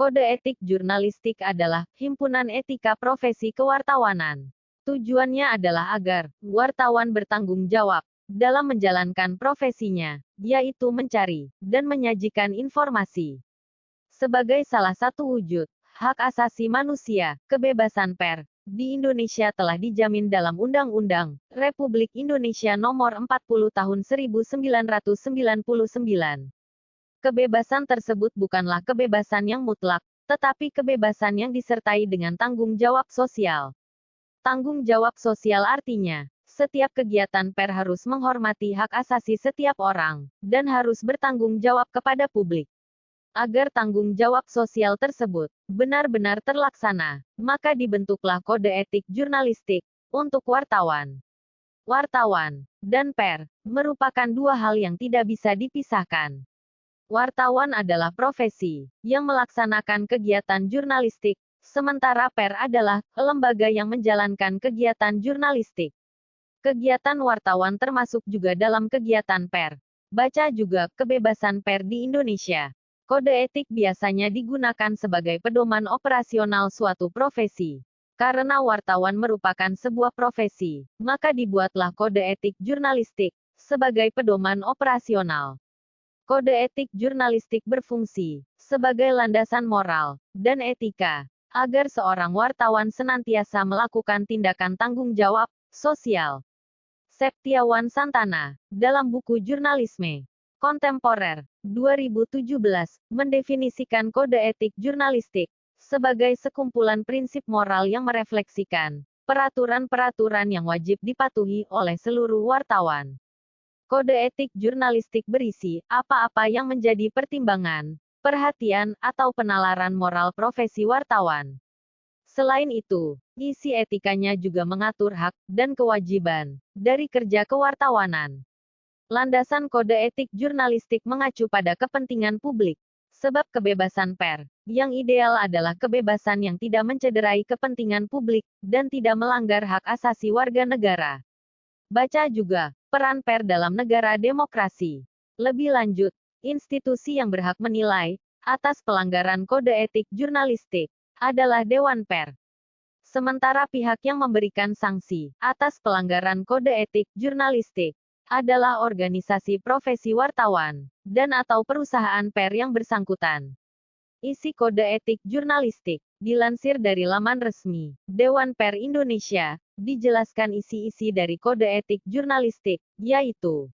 Kode etik jurnalistik adalah himpunan etika profesi kewartawanan. Tujuannya adalah agar wartawan bertanggung jawab dalam menjalankan profesinya, yaitu mencari dan menyajikan informasi. Sebagai salah satu wujud hak asasi manusia, kebebasan pers di Indonesia telah dijamin dalam Undang-Undang Republik Indonesia Nomor 40 Tahun 1999. Kebebasan tersebut bukanlah kebebasan yang mutlak, tetapi kebebasan yang disertai dengan tanggung jawab sosial. Tanggung jawab sosial artinya, setiap kegiatan pers harus menghormati hak asasi setiap orang, dan harus bertanggung jawab kepada publik. Agar tanggung jawab sosial tersebut benar-benar terlaksana, maka dibentuklah kode etik jurnalistik untuk wartawan. Wartawan dan pers merupakan dua hal yang tidak bisa dipisahkan. Wartawan adalah profesi yang melaksanakan kegiatan jurnalistik, sementara pers adalah lembaga yang menjalankan kegiatan jurnalistik. Kegiatan wartawan termasuk juga dalam kegiatan pers. Baca juga kebebasan pers di Indonesia. Kode etik biasanya digunakan sebagai pedoman operasional suatu profesi. Karena wartawan merupakan sebuah profesi, maka dibuatlah kode etik jurnalistik sebagai pedoman operasional. Kode etik jurnalistik berfungsi sebagai landasan moral dan etika agar seorang wartawan senantiasa melakukan tindakan tanggung jawab sosial. Septiawan Santana, dalam buku Jurnalisme Kontemporer 2017, mendefinisikan kode etik jurnalistik sebagai sekumpulan prinsip moral yang merefleksikan peraturan-peraturan yang wajib dipatuhi oleh seluruh wartawan. Kode etik jurnalistik berisi apa-apa yang menjadi pertimbangan, perhatian, atau penalaran moral profesi wartawan. Selain itu, isi etikanya juga mengatur hak dan kewajiban dari kerja kewartawanan. Landasan kode etik jurnalistik mengacu pada kepentingan publik. Sebab kebebasan pers yang ideal adalah kebebasan yang tidak mencederai kepentingan publik dan tidak melanggar hak asasi warga negara. Baca juga peran pers dalam negara demokrasi. Lebih lanjut, institusi yang berhak menilai atas pelanggaran kode etik jurnalistik adalah Dewan Pers. Sementara pihak yang memberikan sanksi atas pelanggaran kode etik jurnalistik adalah organisasi profesi wartawan dan atau perusahaan pers yang bersangkutan. Isi kode etik jurnalistik dilansir dari laman resmi Dewan Pers Indonesia, dijelaskan isi-isi dari kode etik jurnalistik, yaitu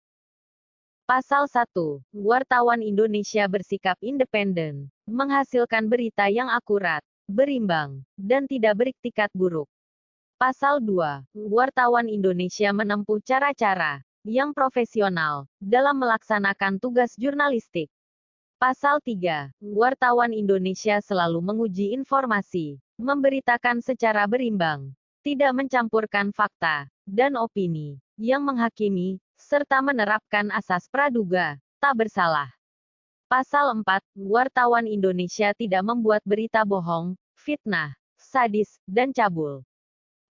Pasal 1. Wartawan Indonesia bersikap independen, menghasilkan berita yang akurat, berimbang, dan tidak beriktikat buruk. Pasal 2. Wartawan Indonesia menempuh cara-cara yang profesional dalam melaksanakan tugas jurnalistik. Pasal 3. Wartawan Indonesia selalu menguji informasi, memberitakan secara berimbang, tidak mencampurkan fakta dan opini yang menghakimi, serta menerapkan asas praduga tak bersalah. Pasal 4. Wartawan Indonesia tidak membuat berita bohong, fitnah, sadis, dan cabul.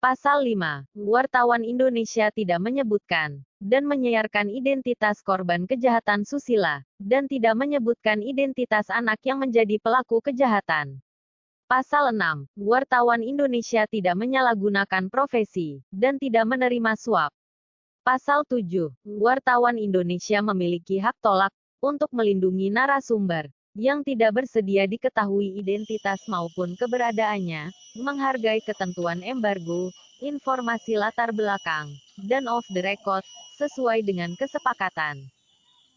Pasal 5. Wartawan Indonesia tidak menyebutkan dan menyiarkan identitas korban kejahatan susila, dan tidak menyebutkan identitas anak yang menjadi pelaku kejahatan. Pasal 6. Wartawan Indonesia tidak menyalahgunakan profesi, dan tidak menerima suap. Pasal 7. Wartawan Indonesia memiliki hak tolak untuk melindungi narasumber yang tidak bersedia diketahui identitas maupun keberadaannya, menghargai ketentuan embargo, informasi latar belakang, dan off the record, sesuai dengan kesepakatan.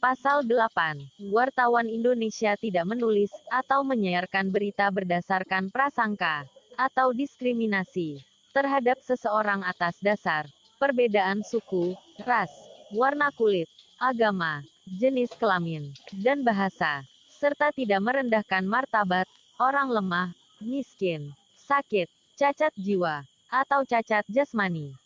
Pasal 8. Wartawan Indonesia tidak menulis atau menyiarkan berita berdasarkan prasangka atau diskriminasi terhadap seseorang atas dasar perbedaan suku, ras, warna kulit, agama, jenis kelamin, dan bahasa, serta tidak merendahkan martabat orang lemah, miskin, sakit, cacat jiwa, atau cacat jasmani.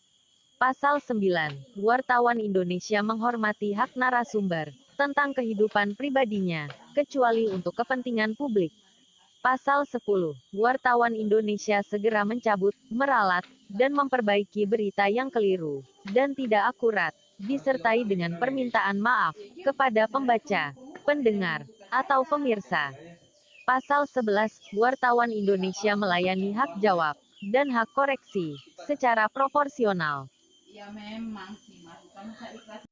Pasal 9. Wartawan Indonesia menghormati hak narasumber tentang kehidupan pribadinya, kecuali untuk kepentingan publik. Pasal 10. Wartawan Indonesia segera mencabut, meralat, dan memperbaiki berita yang keliru dan tidak akurat, disertai dengan permintaan maaf kepada pembaca, pendengar, atau pemirsa. Pasal 11, wartawan Indonesia melayani hak jawab dan hak koreksi secara proporsional. Ya memang sih Mas, bukan saya ikhlas.